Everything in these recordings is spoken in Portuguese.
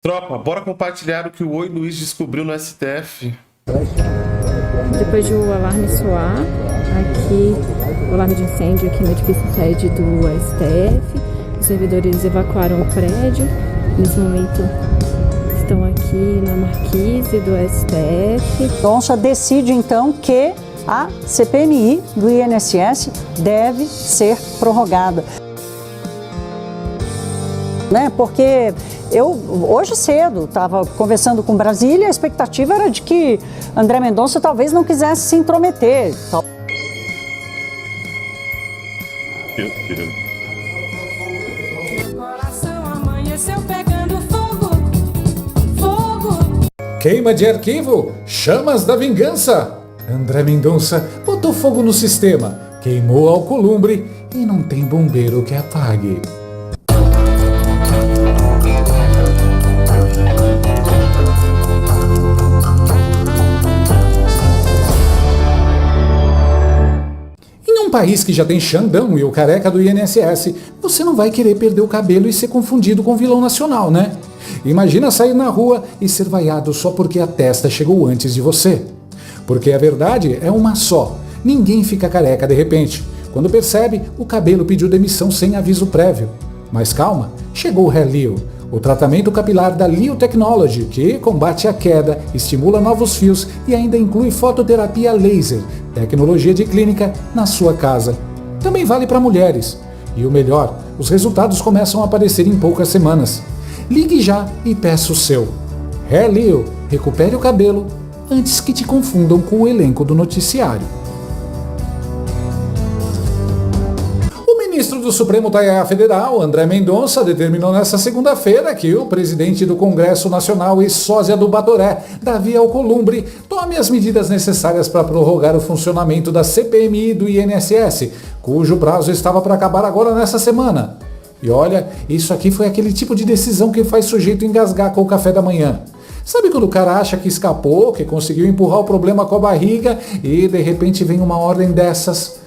Tropa, bora compartilhar o que o Oi Luiz descobriu no STF. Depois de o alarme soar, aqui, o alarme de incêndio aqui no edifício sede do STF, os servidores evacuaram o prédio. Nesse momento estão aqui na marquise do STF. Mendonça decide então que a CPMI do INSS deve ser prorrogada. Porque eu, hoje cedo, estava conversando com Brasília, a expectativa era de que André Mendonça talvez não quisesse se intrometer. Meu Deus. Coração amanheceu pegando fogo, fogo. Queima de arquivo, chamas da vingança. André Mendonça botou fogo no sistema, queimou Alcolumbre e não tem bombeiro que apague. Em um país que já tem Xandão e o careca do INSS, você não vai querer perder o cabelo e ser confundido com vilão nacional, né? Imagina sair na rua e ser vaiado só porque a testa chegou antes de você. Porque a verdade é uma só, ninguém fica careca de repente. Quando percebe, o cabelo pediu demissão sem aviso prévio. Mas calma, chegou o Hair Leo, o tratamento capilar da Leo Technology, que combate a queda, estimula novos fios e ainda inclui fototerapia laser, tecnologia de clínica na sua casa. Também vale para mulheres. E o melhor, os resultados começam a aparecer em poucas semanas. Ligue já e peça o seu. Hair Leo, recupere o cabelo antes que te confundam com o elenco do noticiário. O ministro do Supremo Tribunal Federal, André Mendonça, determinou nesta segunda-feira que o presidente do Congresso Nacional e sósia do Batoré, Davi Alcolumbre, tome as medidas necessárias para prorrogar o funcionamento da CPMI do INSS, cujo prazo estava para acabar agora nessa semana. E olha, isso aqui foi aquele tipo de decisão que faz sujeito engasgar com o café da manhã. Sabe quando o cara acha que escapou, que conseguiu empurrar o problema com a barriga e de repente vem uma ordem dessas?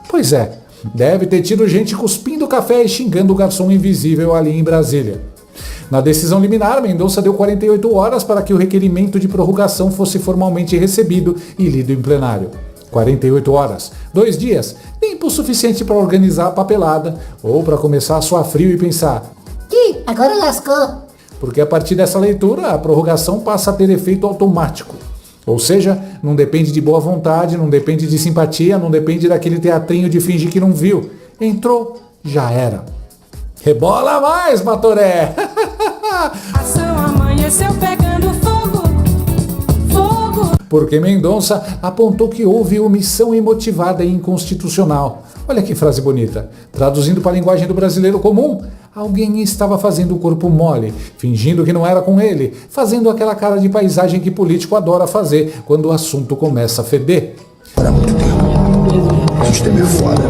Pois é, deve ter tido gente cuspindo café e xingando o garçom invisível ali em Brasília. Na decisão liminar, Mendonça deu 48 horas para que o requerimento de prorrogação fosse formalmente recebido e lido em plenário. 48 horas, 2 dias, tempo suficiente para organizar a papelada ou para começar a suar frio e pensar: "Ih, agora lascou." Porque a partir dessa leitura, a prorrogação passa a ter efeito automático. Ou seja, não depende de boa vontade, não depende de simpatia, não depende daquele teatrinho de fingir que não viu. Entrou, já era. Rebola mais, Batoré! Ação amanheceu pegando fogo, fogo. Porque Mendonça apontou que houve omissão imotivada e inconstitucional. Olha que frase bonita. Traduzindo para a linguagem do brasileiro comum, alguém estava fazendo o corpo mole, fingindo que não era com ele, fazendo aquela cara de paisagem que político adora fazer quando o assunto começa a feder. Para muito tempo. O sistema é foda.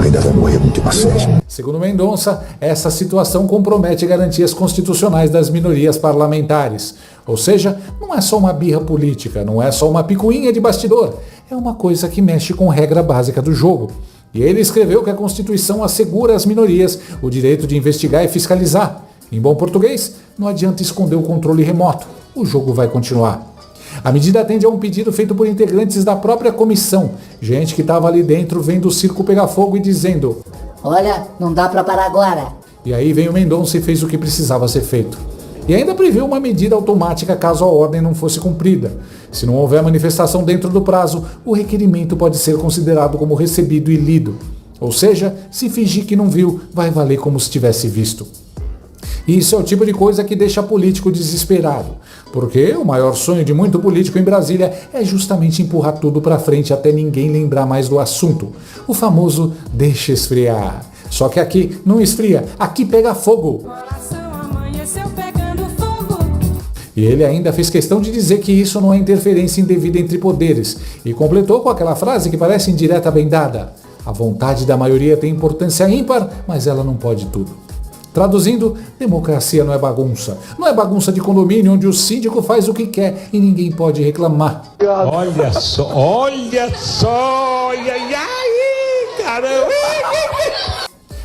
Ainda vai morrer muito inocente. Segundo Mendonça, essa situação compromete garantias constitucionais das minorias parlamentares. Ou seja, não é só uma birra política, não é só uma picuinha de bastidor, é uma coisa que mexe com regra básica do jogo. E ele escreveu que a Constituição assegura às minorias o direito de investigar e fiscalizar. Em bom português, não adianta esconder o controle remoto, o jogo vai continuar. A medida atende a um pedido feito por integrantes da própria comissão, gente que estava ali dentro vendo o circo pegar fogo e dizendo: "Olha, não dá pra parar agora." E aí veio o Mendonça e fez o que precisava ser feito. E ainda previu uma medida automática caso a ordem não fosse cumprida. Se não houver manifestação dentro do prazo, o requerimento pode ser considerado como recebido e lido. Ou seja, se fingir que não viu, vai valer como se tivesse visto. Isso é o tipo de coisa que deixa político desesperado, porque o maior sonho de muito político em Brasília é justamente empurrar tudo pra frente até ninguém lembrar mais do assunto. O famoso deixa esfriar. Só que aqui não esfria, aqui pega fogo. Coração amanheceu pegando fogo. E ele ainda fez questão de dizer que isso não é interferência indevida entre poderes, e completou com aquela frase que parece indireta bem dada: a vontade da maioria tem importância ímpar, mas ela não pode tudo. Traduzindo, democracia não é bagunça. Não é bagunça de condomínio onde o síndico faz o que quer e ninguém pode reclamar. Olha só, ai, ai, ai, Caramba!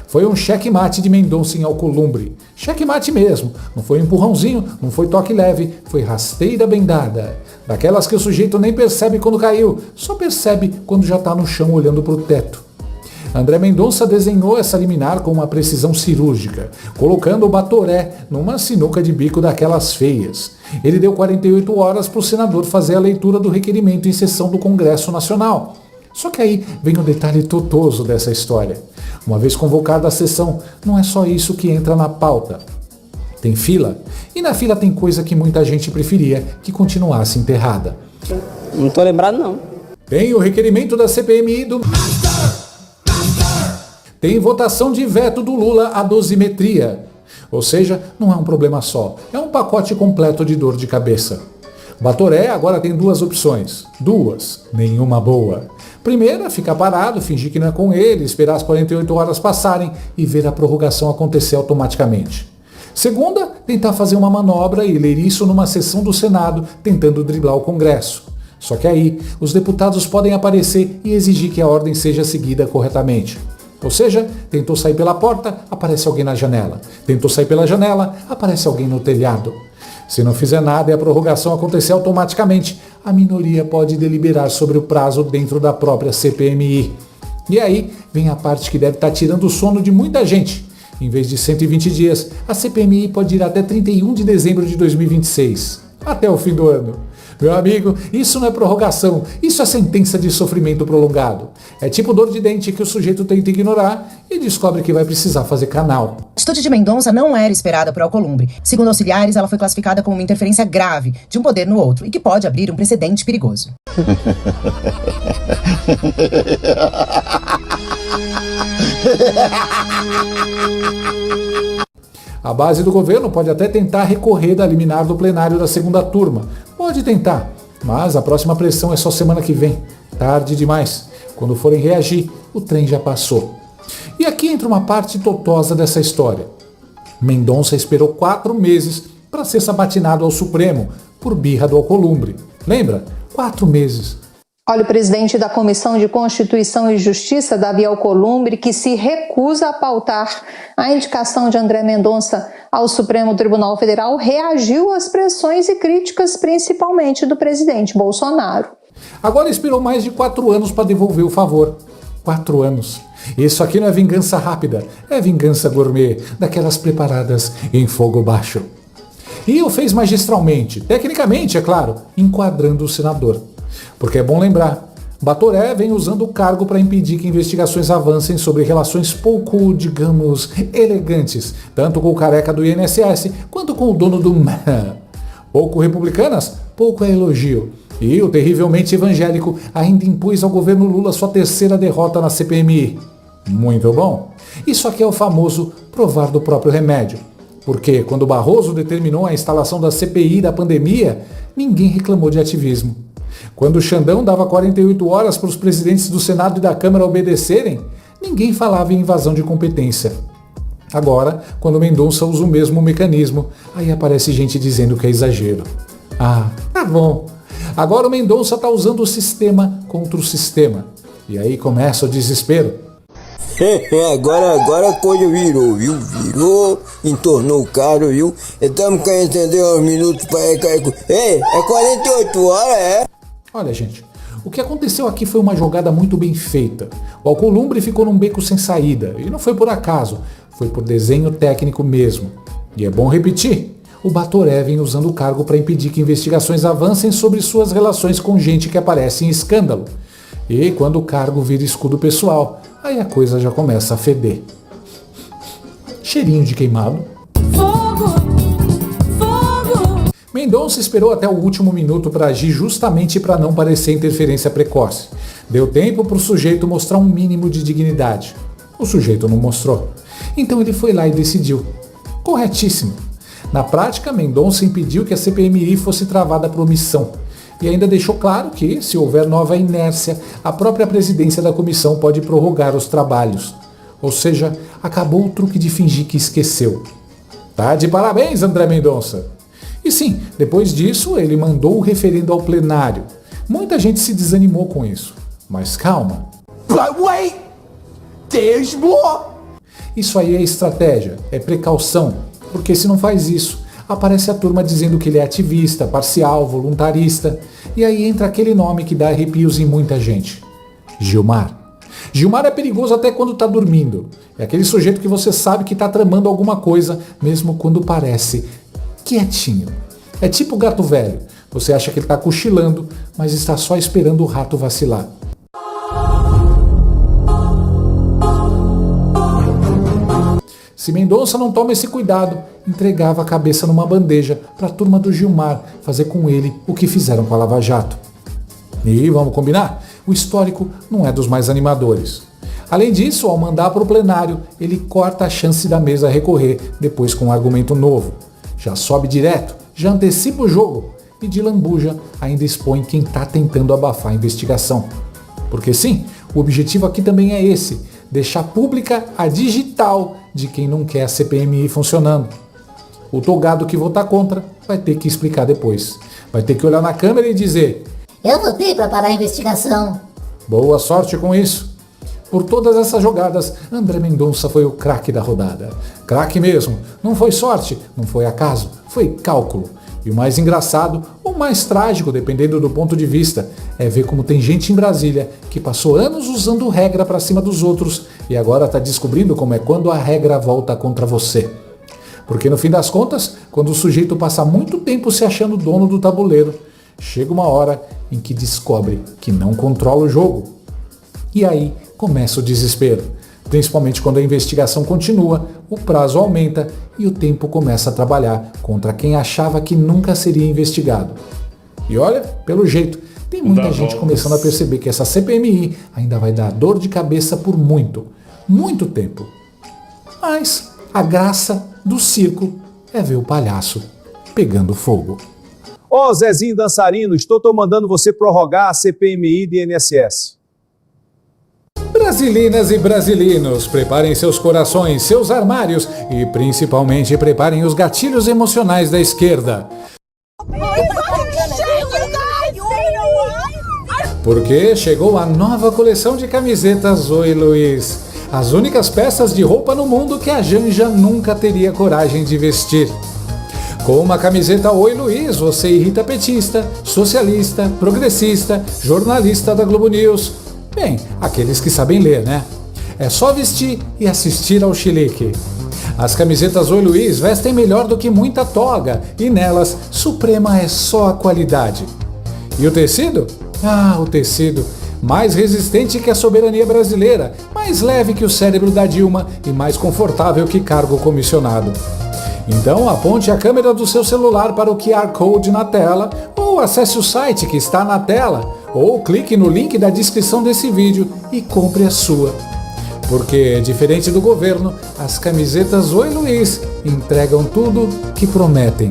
Foi um checkmate de Mendonça em Alcolumbre. Checkmate mesmo. Não foi empurrãozinho, não foi toque leve, foi rasteira bem dada. Daquelas que o sujeito nem percebe quando caiu, só percebe quando já está no chão olhando para o teto. André Mendonça desenhou essa liminar com uma precisão cirúrgica, colocando o Batoré numa sinuca de bico daquelas feias. Ele deu 48 horas para o senador fazer a leitura do requerimento em sessão do Congresso Nacional. Só que aí vem o detalhe totoso dessa história. Uma vez convocada a sessão, não é só isso que entra na pauta. Tem fila, e na fila tem coisa que muita gente preferia que continuasse enterrada. Não tô lembrado, não. Tem o requerimento da CPMI do... Tem votação de veto do Lula à dosimetria. Ou seja, não é um problema só, é um pacote completo de dor de cabeça. Batoré agora tem duas opções. Duas, nenhuma boa. Primeira, ficar parado, fingir que não é com ele, esperar as 48 horas passarem e ver a prorrogação acontecer automaticamente. Segunda, tentar fazer uma manobra e ler isso numa sessão do Senado, tentando driblar o Congresso. Só que aí, os deputados podem aparecer e exigir que a ordem seja seguida corretamente. Ou seja, tentou sair pela porta, aparece alguém na janela. Tentou sair pela janela, aparece alguém no telhado. Se não fizer nada e a prorrogação acontecer automaticamente, a minoria pode deliberar sobre o prazo dentro da própria CPMI. E aí vem a parte que deve estar tirando o sono de muita gente. Em vez de 120 dias, a CPMI pode ir até 31 de dezembro de 2026, até o fim do ano. Meu amigo, isso não é prorrogação, isso é sentença de sofrimento prolongado. É tipo dor de dente que o sujeito tenta ignorar e descobre que vai precisar fazer canal. A atitude de Mendonça não era esperada por Alcolumbre. Segundo auxiliares, ela foi classificada como uma interferência grave de um poder no outro e que pode abrir um precedente perigoso. A base do governo pode até tentar recorrer da liminar do plenário da segunda turma. Pode tentar, mas a próxima pressão é só semana que vem. Tarde demais. Quando forem reagir, o trem já passou. E aqui entra uma parte totosa dessa história. Mendonça esperou 4 meses para ser sabatinado ao Supremo por birra do Alcolumbre. Lembra? 4 meses. Olha, o presidente da Comissão de Constituição e Justiça, Davi Alcolumbre, que se recusa a pautar a indicação de André Mendonça ao Supremo Tribunal Federal, reagiu às pressões e críticas, principalmente do presidente Bolsonaro. Agora esperou mais de 4 anos para devolver o favor. 4 anos. Isso aqui não é vingança rápida, é vingança gourmet, daquelas preparadas em fogo baixo. E o fez magistralmente, tecnicamente, é claro, enquadrando o senador. Porque é bom lembrar, Batoré vem usando o cargo para impedir que investigações avancem sobre relações pouco, digamos, elegantes, tanto com o careca do INSS quanto com o dono do... Pouco republicanas, pouco é elogio. E o terrivelmente evangélico ainda impôs ao governo Lula sua 3ª derrota na CPMI. Muito bom. Isso aqui é o famoso provar do próprio remédio. Porque quando Barroso determinou a instalação da CPI da pandemia, ninguém reclamou de ativismo. Quando o Xandão dava 48 horas para os presidentes do Senado e da Câmara obedecerem, ninguém falava em invasão de competência. Agora, quando Mendonça usa o mesmo mecanismo, aí aparece gente dizendo que é exagero. Ah, tá bom. Agora o Mendonça está usando o sistema contra o sistema. E aí começa o desespero. Agora a coisa virou, viu? Virou, entornou o cara, viu? Estamos querendo entender uns minutos para... é 48 horas, é? Olha, gente, o que aconteceu aqui foi uma jogada muito bem feita. O Alcolumbre ficou num beco sem saída, e não foi por acaso, foi por desenho técnico mesmo. E é bom repetir, o Batoré vem usando o cargo para impedir que investigações avancem sobre suas relações com gente que aparece em escândalo. E quando o cargo vira escudo pessoal, aí a coisa já começa a feder. Cheirinho de queimado. Fogo! Mendonça esperou até o último minuto para agir justamente para não parecer interferência precoce. Deu tempo para o sujeito mostrar um mínimo de dignidade. O sujeito não mostrou. Então ele foi lá e decidiu. Corretíssimo. Na prática, Mendonça impediu que a CPMI fosse travada por omissão. E ainda deixou claro que, se houver nova inércia, a própria presidência da comissão pode prorrogar os trabalhos. Ou seja, acabou o truque de fingir que esqueceu. Tá de parabéns, André Mendonça! E sim, depois disso, ele mandou o referendo ao plenário. Muita gente se desanimou com isso. Mas calma. But wait! mesmo? Isso aí é estratégia, é precaução, porque se não faz isso, aparece a turma dizendo que ele é ativista, parcial, voluntarista, e aí entra aquele nome que dá arrepios em muita gente. Gilmar. Gilmar é perigoso até quando tá dormindo. É aquele sujeito que você sabe que tá tramando alguma coisa, mesmo quando parece quietinho. É tipo gato velho. Você acha que ele tá cochilando, mas está só esperando o rato vacilar. Se Mendonça não toma esse cuidado, entregava a cabeça numa bandeja para a turma do Gilmar fazer com ele o que fizeram com a Lava Jato. E, vamos combinar, o histórico não é dos mais animadores. Além disso, ao mandar para o plenário, ele corta a chance da mesa recorrer depois com um argumento novo. Já sobe direto, já antecipa o jogo e de lambuja ainda expõe quem está tentando abafar a investigação. Porque sim, o objetivo aqui também é esse, deixar pública a digital de quem não quer a CPMI funcionando. O togado que votar contra vai ter que explicar depois. Vai ter que olhar na câmera e dizer: Eu votei para parar a investigação. Boa sorte com isso. Por todas essas jogadas, André Mendonça foi o craque da rodada. Craque mesmo. Não foi sorte, não foi acaso, foi cálculo. E o mais engraçado, ou mais trágico, dependendo do ponto de vista, é ver como tem gente em Brasília que passou anos usando regra para cima dos outros e agora está descobrindo como é quando a regra volta contra você. Porque no fim das contas, quando o sujeito passa muito tempo se achando dono do tabuleiro, chega uma hora em que descobre que não controla o jogo. E aí começa o desespero. Principalmente quando a investigação continua, o prazo aumenta e o tempo começa a trabalhar contra quem achava que nunca seria investigado. E olha, pelo jeito, tem muita gente começando a perceber que essa CPMI ainda vai dar dor de cabeça por muito, muito tempo. Mas a graça do circo é ver o palhaço pegando fogo. Ô Zezinho Dançarino, estou mandando você prorrogar a CPMI do INSS. Brasilinas e brasilinos, preparem seus corações, seus armários e principalmente preparem os gatilhos emocionais da esquerda. Porque chegou a nova coleção de camisetas Oi Luiz. As únicas peças de roupa no mundo que a Janja nunca teria coragem de vestir. Com uma camiseta Oi Luiz, você irrita petista, socialista, progressista, jornalista da Globo News. Bem, aqueles que sabem ler, né? É só vestir e assistir ao chilique. As camisetas Oi Luiz vestem melhor do que muita toga e nelas, suprema é só a qualidade. E o tecido? Ah, o tecido. Mais resistente que a soberania brasileira, mais leve que o cérebro da Dilma e mais confortável que cargo comissionado. Então aponte a câmera do seu celular para o QR Code na tela, ou acesse o site que está na tela, ou clique no link da descrição desse vídeo e compre a sua. Porque, diferente do governo, as camisetas Oi Luiz entregam tudo que prometem.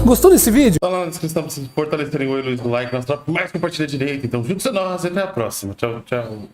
Gostou desse vídeo? Tá lá na descrição pra vocês fortalecerem o Oi Luiz no like, mais compartilha direito. Então junte-se a nós e até a próxima. Tchau, tchau.